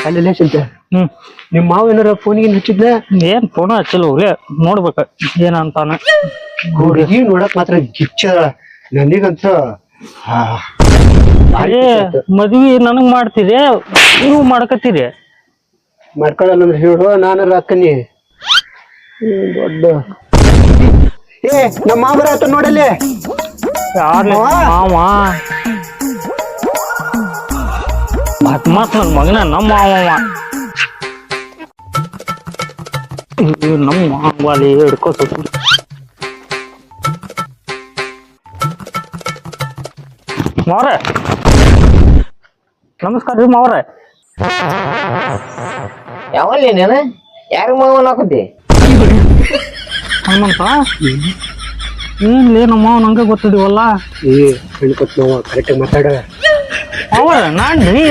ಅಲ್ಲೆಲ್ಲ ಸಿಂತ ನಿಮ್ಮ ಮಾವ ಏನಾರ ಫೋನಿಗೆ ಹಚ್ಚಿದ್ನ? ಏನ್ ಫೋನ್ ಹಚ್ಚಲ್ಲ ಹೋಗ್ಲಿ ನೋಡ್ಬೇಕ ಏನಂತಾನ. ಹುಡುಗಿ ನೋಡಕ್ ಮಾತ್ರ ಗಿಚ್ಚದ ನನಗಂತ ಮದ್ವಿ ನನಗ್ ಮಾಡ್ತೀರಿ ನೀವು ಮಾಡ್ಕತ್ತೀರಿ. ಮಾಡ್ಕೊಳಲ್ಲ ಅಂದ್ರೆ ಹೇಳು, ನಾನಾರ ಅಕ್ಕನಿ ದೊಡ್ಡ ನಮ್ಮ ಮಾವರ ಆತ ನೋಡಲ್ಲಿ. ಮಾವ ಮಾತ್ ನನ್ ಮಗನ ನಮ್ಮ ಮಾವ ನಮ್ಮ ಮಾವಲಿ ಹಿಡ್ಕೋ ಮಾವ್ರೆ. ನಮಸ್ಕಾರ ರೀ ಮಾವ್ರೆ. ಯಾವಲ್ಲಿ ನೀನು ಯಾರ ಮಾವನ್ ಹಾಕುದ್ದಿ? ಹನುಮಂತ ಏನ್ಲೇ ನಮ್ಮ ಮಾವ ನಂಗೆ ಗೊತ್ತಿದೀವಲ್ಲ. ಹೇಳ್ಕೊತ್ ನಾವು ಕರೆಕ್ಟಾಗಿ ಮಾತಾಡ. ಮಾವ ನಾನ್ರಿ